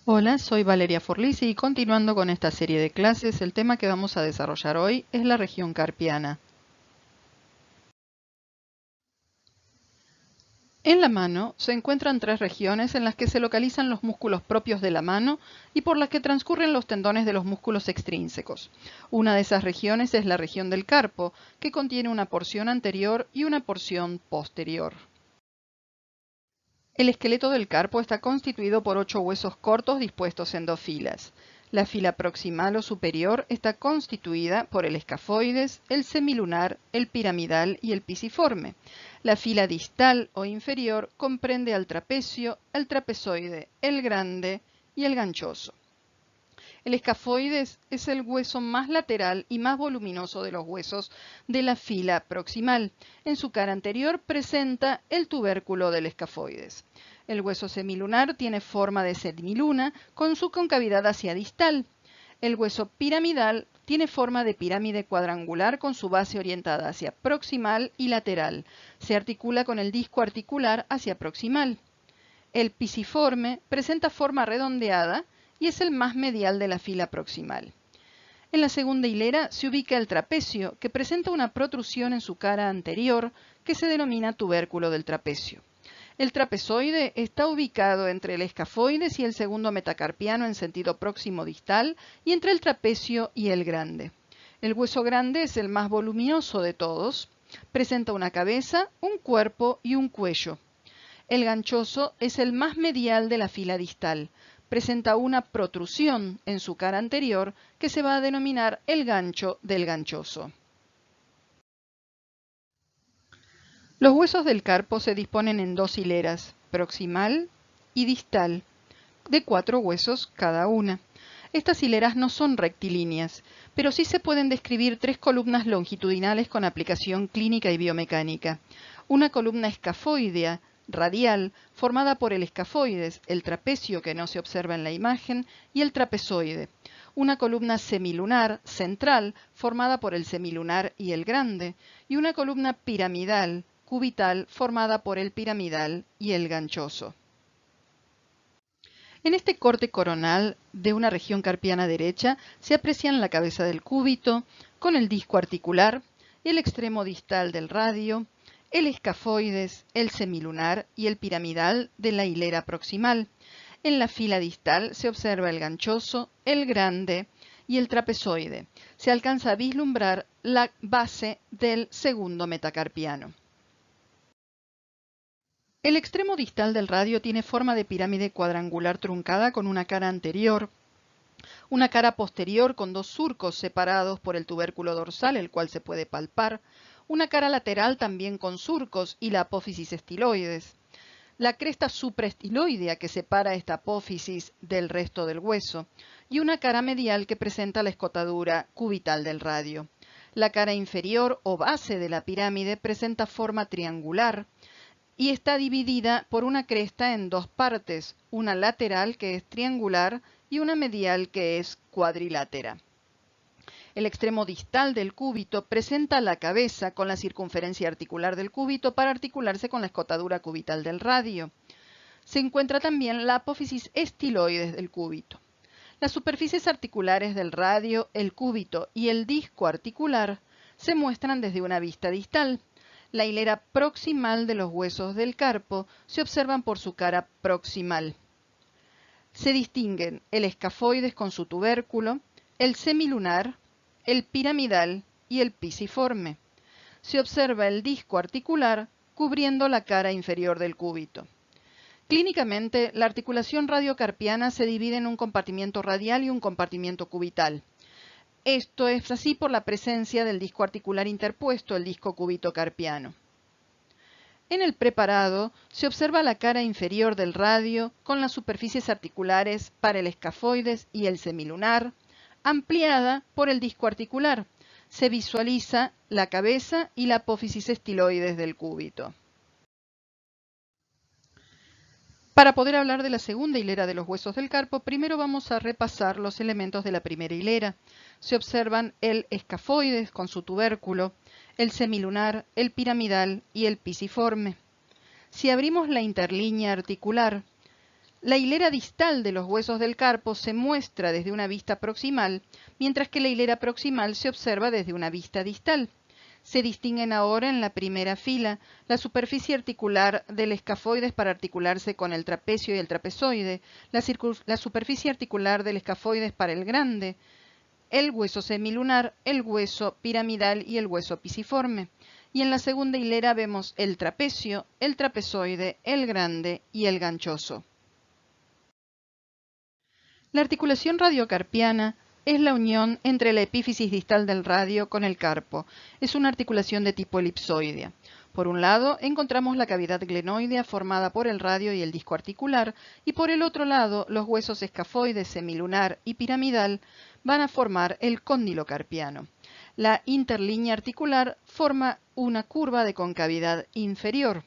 Hola, soy Valeria Forlisi y continuando con esta serie de clases, el tema que vamos a desarrollar hoy es la región carpiana. En la mano se encuentran tres regiones en las que se localizan los músculos propios de la mano y por las que transcurren los tendones de los músculos extrínsecos. Una de esas regiones es la región del carpo, que contiene una porción anterior y una porción posterior. El esqueleto del carpo está constituido por 8 huesos cortos dispuestos en 2 filas. La fila proximal o superior está constituida por el escafoides, el semilunar, el piramidal y el pisiforme. La fila distal o inferior comprende al trapecio, el trapezoide, el grande y el ganchoso. El escafoides es el hueso más lateral y más voluminoso de los huesos de la fila proximal. En su cara anterior presenta el tubérculo del escafoides. El hueso semilunar tiene forma de semiluna con su concavidad hacia distal. El hueso piramidal tiene forma de pirámide cuadrangular con su base orientada hacia proximal y lateral. Se articula con el disco articular hacia proximal. El pisiforme presenta forma redondeada y es el más medial de la fila proximal. En la segunda hilera se ubica el trapecio, que presenta una protrusión en su cara anterior que se denomina tubérculo del trapecio. El trapezoide está ubicado entre el escafoides y el segundo metacarpiano en sentido próximo distal y entre el trapecio y el grande. El hueso grande es el más voluminoso de todos. Presenta una cabeza, un cuerpo y un cuello. El ganchoso es el más medial de la fila distal. Presenta una protrusión en su cara anterior que se va a denominar el gancho del ganchoso. Los huesos del carpo se disponen en 2 hileras, proximal y distal, de 4 huesos cada una. Estas hileras no son rectilíneas, pero sí se pueden describir 3 columnas longitudinales con aplicación clínica y biomecánica. Una columna escafoidea, radial, formada por el escafoides, el trapecio que no se observa en la imagen, y el trapezoide. Una columna semilunar, central, formada por el semilunar y el grande, y una columna piramidal, cubital, formada por el piramidal y el ganchoso. En este corte coronal de una región carpiana derecha se aprecian la cabeza del cúbito, con el disco articular, el extremo distal del radio, el escafoides, el semilunar y el piramidal de la hilera proximal. En la fila distal se observa el ganchoso, el grande y el trapezoide. Se alcanza a vislumbrar la base del segundo metacarpiano. El extremo distal del radio tiene forma de pirámide cuadrangular truncada con una cara anterior, una cara posterior con 2 surcos separados por el tubérculo dorsal, el cual se puede palpar, una cara lateral también con surcos y la apófisis estiloides, la cresta supraestiloidea que separa esta apófisis del resto del hueso, y una cara medial que presenta la escotadura cubital del radio. La cara inferior o base de la pirámide presenta forma triangular, y está dividida por una cresta en 2 partes, una lateral que es triangular y una medial que es cuadrilátera. El extremo distal del cúbito presenta la cabeza con la circunferencia articular del cúbito para articularse con la escotadura cubital del radio. Se encuentra también la apófisis estiloides del cúbito. Las superficies articulares del radio, el cúbito y el disco articular se muestran desde una vista distal. La hilera proximal de los huesos del carpo se observan por su cara proximal. Se distinguen el escafoides con su tubérculo, el semilunar, el piramidal y el pisiforme. Se observa el disco articular cubriendo la cara inferior del cúbito. Clínicamente, la articulación radiocarpiana se divide en un compartimiento radial y un compartimiento cubital. Esto es así por la presencia del disco articular interpuesto, el disco cúbito-carpiano. En el preparado se observa la cara inferior del radio con las superficies articulares para el escafoides y el semilunar, ampliada por el disco articular. Se visualiza la cabeza y la apófisis estiloides del cúbito. Para poder hablar de la segunda hilera de los huesos del carpo, primero vamos a repasar los elementos de la primera hilera. Se observan el escafoides con su tubérculo, el semilunar, el piramidal y el pisiforme. Si abrimos la interlínea articular, La hilera distal de los huesos del carpo se muestra desde una vista proximal, mientras que la hilera proximal se observa desde una vista distal. Se distinguen ahora en la primera fila la superficie articular del escafoides para articularse con el trapecio y el trapezoide, la superficie articular del escafoides para el grande, el hueso semilunar, el hueso piramidal y el hueso pisiforme. Y en la segunda hilera vemos el trapecio, el trapezoide, el grande y el ganchoso. La articulación radiocarpiana es la unión entre la epífisis distal del radio con el carpo. Es una articulación de tipo elipsoidea. Por un lado, encontramos la cavidad glenoidea formada por el radio y el disco articular, y por el otro lado, los huesos escafoides, semilunar y piramidal van a formar el cóndilo carpiano. La interlínea articular forma una curva de concavidad inferior.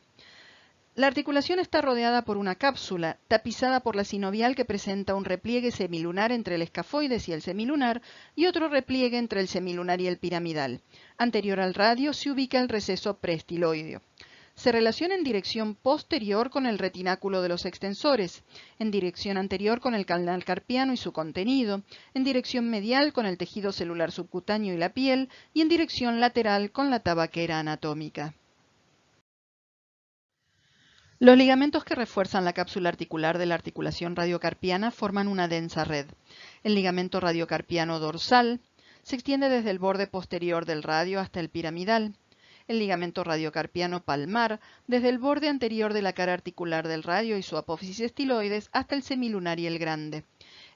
La articulación está rodeada por una cápsula, tapizada por la sinovial que presenta un repliegue semilunar entre el escafoides y el semilunar y otro repliegue entre el semilunar y el piramidal. Anterior al radio se ubica el receso preestiloideo. Se relaciona en dirección posterior con el retináculo de los extensores, en dirección anterior con el canal carpiano y su contenido, en dirección medial con el tejido celular subcutáneo y la piel y en dirección lateral con la tabaquera anatómica. Los ligamentos que refuerzan la cápsula articular de la articulación radiocarpiana forman una densa red. El ligamento radiocarpiano dorsal se extiende desde el borde posterior del radio hasta el piramidal. El ligamento radiocarpiano palmar desde el borde anterior de la cara articular del radio y su apófisis estiloides hasta el semilunar y el grande.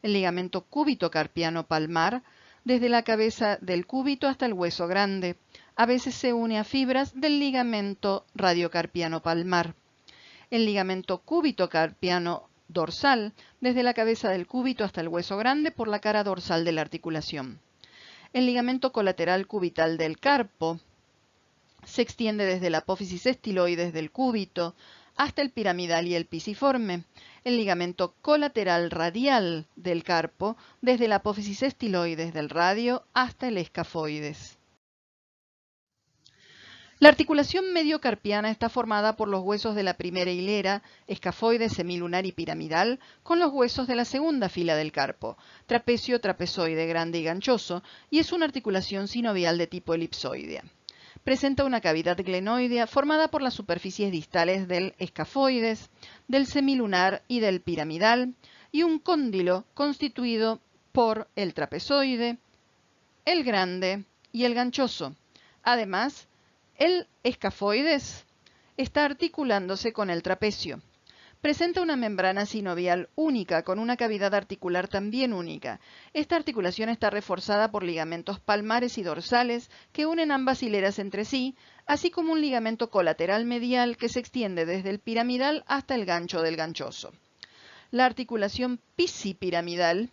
El ligamento cúbito carpiano palmar desde la cabeza del cúbito hasta el hueso grande. A veces se une a fibras del ligamento radiocarpiano palmar. El ligamento cúbito carpiano dorsal, desde la cabeza del cúbito hasta el hueso grande por la cara dorsal de la articulación. El ligamento colateral cubital del carpo se extiende desde la apófisis estiloides del cúbito hasta el piramidal y el pisiforme. El ligamento colateral radial del carpo desde la apófisis estiloides del radio hasta el escafoides. La articulación mediocarpiana está formada por los huesos de la primera hilera, escafoide, semilunar y piramidal, con los huesos de la segunda fila del carpo, trapecio, trapezoide, grande y ganchoso, y es una articulación sinovial de tipo elipsoidea. Presenta una cavidad glenoidea formada por las superficies distales del escafoides, del semilunar y del piramidal, y un cóndilo constituido por el trapezoide, el grande y el ganchoso. Además, el escafoides está articulándose con el trapecio. Presenta una membrana sinovial única con una cavidad articular también única. Esta articulación está reforzada por ligamentos palmares y dorsales que unen ambas hileras entre sí, así como un ligamento colateral medial que se extiende desde el piramidal hasta el gancho del ganchoso. La articulación pisipiramidal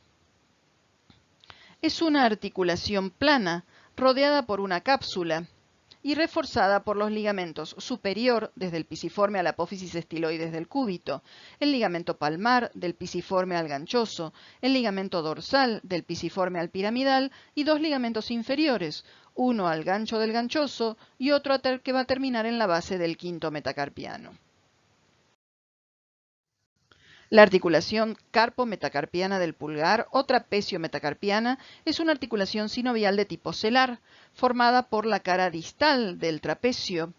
es una articulación plana rodeada por una cápsula y reforzada por los ligamentos superior desde el pisiforme a la apófisis estiloides del cúbito, el ligamento palmar del pisiforme al ganchoso, el ligamento dorsal del pisiforme al piramidal y dos ligamentos inferiores, uno al gancho del ganchoso y otro que va a terminar en la base del quinto metacarpiano. La articulación carpo-metacarpiana del pulgar o trapecio-metacarpiana es una articulación sinovial de tipo celar, formada por la cara distal del trapecio,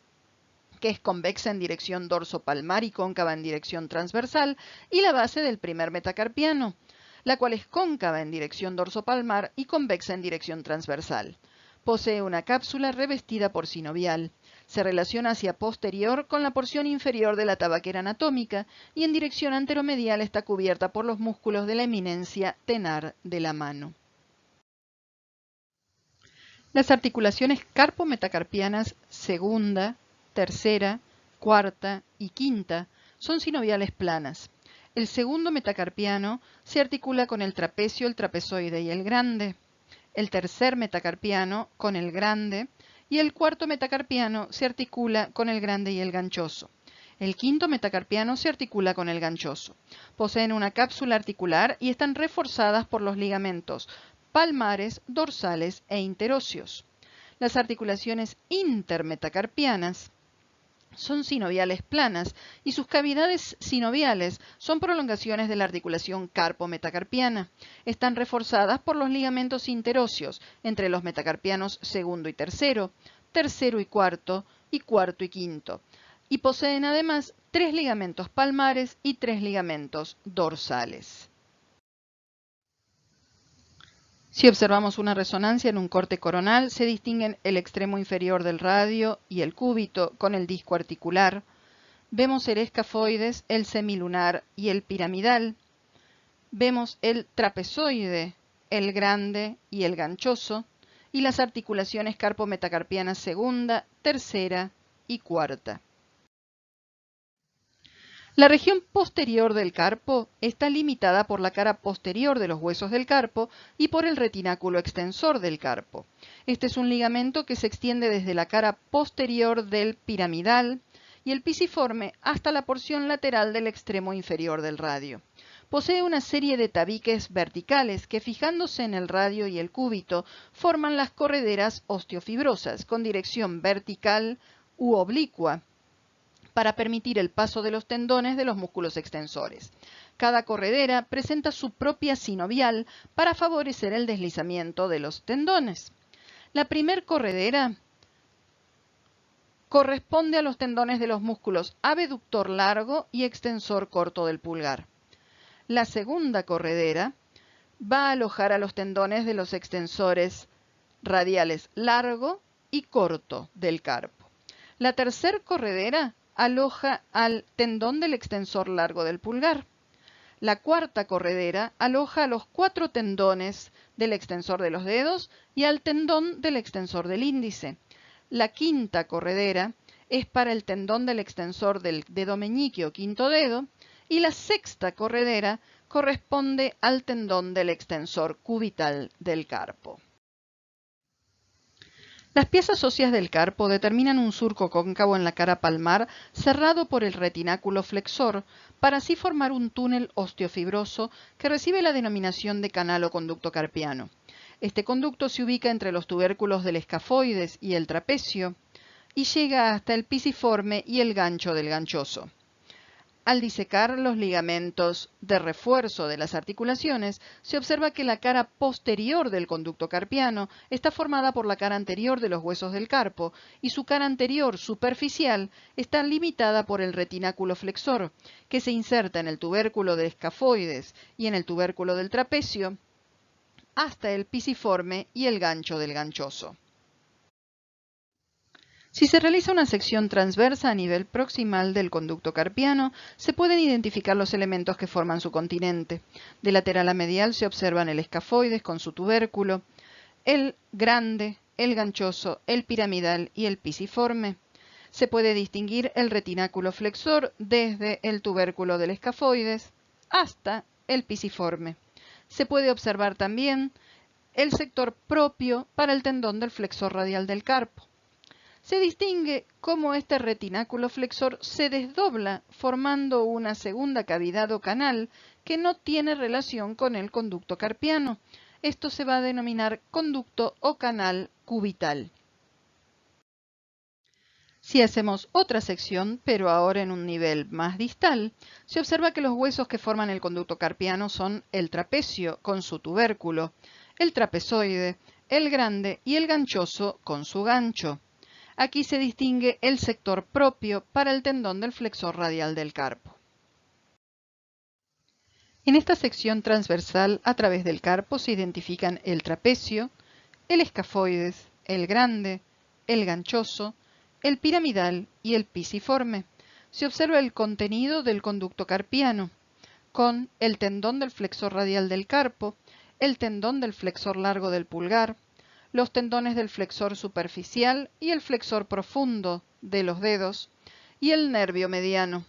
que es convexa en dirección dorsopalmar y cóncava en dirección transversal, y la base del primer metacarpiano, la cual es cóncava en dirección dorsopalmar y convexa en dirección transversal. Posee una cápsula revestida por sinovial. Se relaciona hacia posterior con la porción inferior de la tabaquera anatómica y en dirección anteromedial está cubierta por los músculos de la eminencia tenar de la mano. Las articulaciones carpo-metacarpianas segunda, tercera, cuarta y quinta son sinoviales planas. El segundo metacarpiano se articula con el trapecio, el trapezoide y el grande. El tercer metacarpiano con el grande y el cuarto metacarpiano se articula con el grande y el ganchoso. El quinto metacarpiano se articula con el ganchoso. Poseen una cápsula articular y están reforzadas por los ligamentos palmares, dorsales e interóseos. Las articulaciones intermetacarpianas son sinoviales planas y sus cavidades sinoviales son prolongaciones de la articulación carpo-metacarpiana. Están reforzadas por los ligamentos interóseos entre los metacarpianos segundo y tercero, tercero y cuarto y quinto. Y poseen además 3 ligamentos palmares y 3 ligamentos dorsales. Si observamos una resonancia en un corte coronal, se distinguen el extremo inferior del radio y el cúbito con el disco articular. Vemos el escafoides, el semilunar y el piramidal. Vemos el trapezoide, el grande y el ganchoso, y las articulaciones carpo-metacarpianas segunda, tercera y cuarta. La región posterior del carpo está limitada por la cara posterior de los huesos del carpo y por el retináculo extensor del carpo. Este es un ligamento que se extiende desde la cara posterior del piramidal y el pisiforme hasta la porción lateral del extremo inferior del radio. Posee una serie de tabiques verticales que, fijándose en el radio y el cúbito, forman las correderas osteofibrosas con dirección vertical u oblicua, para permitir el paso de los tendones de los músculos extensores. Cada corredera presenta su propia sinovial para favorecer el deslizamiento de los tendones. La primer corredera corresponde a los tendones de los músculos abductor largo y extensor corto del pulgar. La segunda corredera va a alojar a los tendones de los extensores radiales largo y corto del carpo. La tercera corredera aloja al tendón del extensor largo del pulgar. La cuarta corredera aloja a los 4 tendones del extensor de los dedos y al tendón del extensor del índice. La quinta corredera es para el tendón del extensor del dedo meñique o quinto dedo, y la sexta corredera corresponde al tendón del extensor cubital del carpo. Las piezas óseas del carpo determinan un surco cóncavo en la cara palmar cerrado por el retináculo flexor, para así formar un túnel osteofibroso que recibe la denominación de canal o conducto carpiano. Este conducto se ubica entre los tubérculos del escafoides y el trapecio y llega hasta el pisiforme y el gancho del ganchoso. Al disecar los ligamentos de refuerzo de las articulaciones, se observa que la cara posterior del conducto carpiano está formada por la cara anterior de los huesos del carpo y su cara anterior superficial está limitada por el retináculo flexor, que se inserta en el tubérculo de escafoides y en el tubérculo del trapecio hasta el pisiforme y el gancho del ganchoso. Si se realiza una sección transversa a nivel proximal del conducto carpiano, se pueden identificar los elementos que forman su continente. De lateral a medial se observan el escafoides con su tubérculo, el grande, el ganchoso, el piramidal y el pisiforme. Se puede distinguir el retináculo flexor desde el tubérculo del escafoides hasta el pisiforme. Se puede observar también el sector propio para el tendón del flexor radial del carpo. Se distingue cómo este retináculo flexor se desdobla formando una segunda cavidad o canal que no tiene relación con el conducto carpiano. Esto se va a denominar conducto o canal cubital. Si hacemos otra sección, pero ahora en un nivel más distal, se observa que los huesos que forman el conducto carpiano son el trapecio con su tubérculo, el trapezoide, el grande y el ganchoso con su gancho. Aquí se distingue el sector propio para el tendón del flexor radial del carpo. En esta sección transversal a través del carpo se identifican el trapecio, el escafoides, el grande, el ganchoso, el piramidal y el pisiforme. Se observa el contenido del conducto carpiano, con el tendón del flexor radial del carpo, el tendón del flexor largo del pulgar, los tendones del flexor superficial y el flexor profundo de los dedos y el nervio mediano.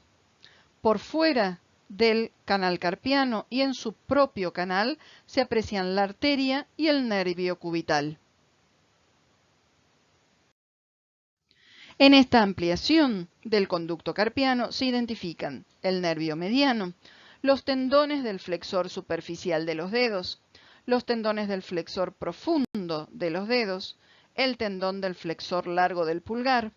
Por fuera del canal carpiano y en su propio canal se aprecian la arteria y el nervio cubital. En esta ampliación del conducto carpiano se identifican el nervio mediano, los tendones del flexor superficial de los dedos, los tendones del flexor profundo de los dedos, el tendón del flexor largo del pulgar,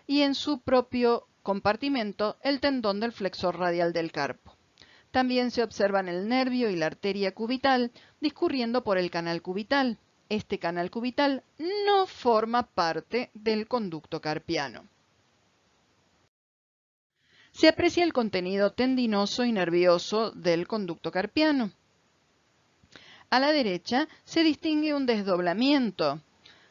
y en su propio compartimento el tendón del flexor radial del carpo. También se observan el nervio y la arteria cubital discurriendo por el canal cubital. Este canal cubital no forma parte del conducto carpiano. Se aprecia el contenido tendinoso y nervioso del conducto carpiano. A la derecha se distingue un desdoblamiento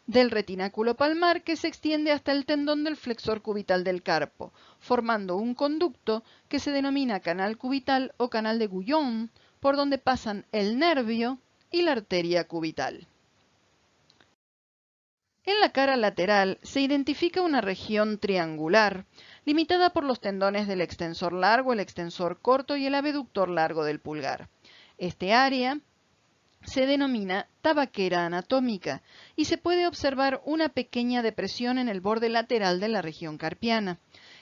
del retináculo palmar que se extiende hasta el tendón del flexor cubital del carpo, formando un conducto que se denomina canal cubital o canal de Guyon, por donde pasan el nervio y la arteria cubital. En la cara lateral se identifica una región triangular, limitada por los tendones del extensor largo, el extensor corto y el abductor largo del pulgar. Este área se denomina tabaquera anatómica y se puede observar una pequeña depresión en el borde lateral de la región carpiana.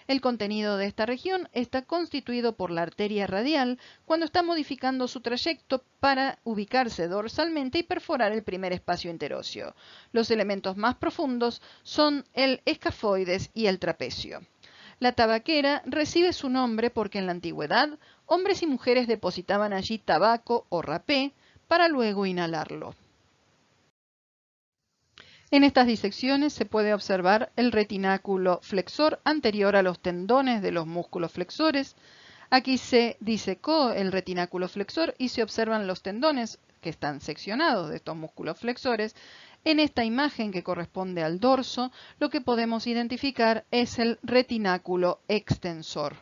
El contenido de esta región está constituido por la arteria radial cuando está modificando su trayecto para ubicarse dorsalmente y perforar el primer espacio interóseo. Los elementos más profundos son el escafoides y el trapecio. La tabaquera recibe su nombre porque en la antigüedad hombres y mujeres depositaban allí tabaco o rapé para luego inhalarlo. En estas disecciones se puede observar el retináculo flexor anterior a los tendones de los músculos flexores. Aquí se disecó el retináculo flexor y se observan los tendones que están seccionados de estos músculos flexores. En esta imagen que corresponde al dorso, lo que podemos identificar es el retináculo extensor.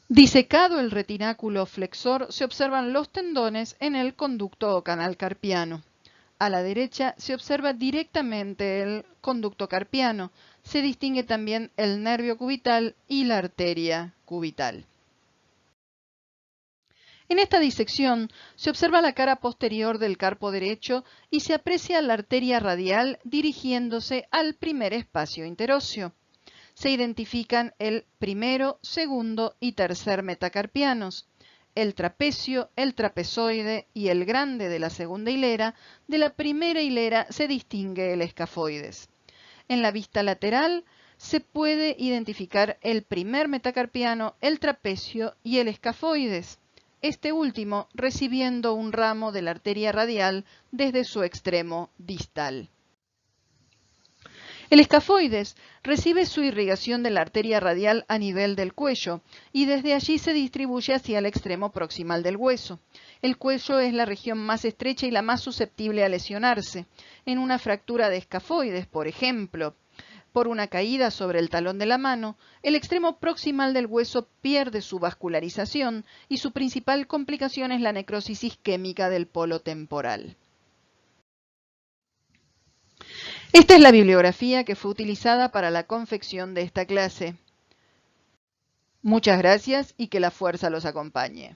Disecado el retináculo flexor, se observan los tendones en el conducto o canal carpiano. A la derecha se observa directamente el conducto carpiano. Se distingue también el nervio cubital y la arteria cubital. En esta disección se observa la cara posterior del carpo derecho y se aprecia la arteria radial dirigiéndose al primer espacio interóseo. Se identifican el primero, segundo y tercer metacarpianos, el trapecio, el trapezoide y el grande de la segunda hilera. De la primera hilera se distingue el escafoides. En la vista lateral se puede identificar el primer metacarpiano, el trapecio y el escafoides, este último recibiendo un ramo de la arteria radial desde su extremo distal. El escafoides recibe su irrigación de la arteria radial a nivel del cuello y desde allí se distribuye hacia el extremo proximal del hueso. El cuello es la región más estrecha y la más susceptible a lesionarse. En una fractura de escafoides, por ejemplo, por una caída sobre el talón de la mano, el extremo proximal del hueso pierde su vascularización y su principal complicación es la necrosis isquémica del polo temporal. Esta es la bibliografía que fue utilizada para la confección de esta clase. Muchas gracias y que la fuerza los acompañe.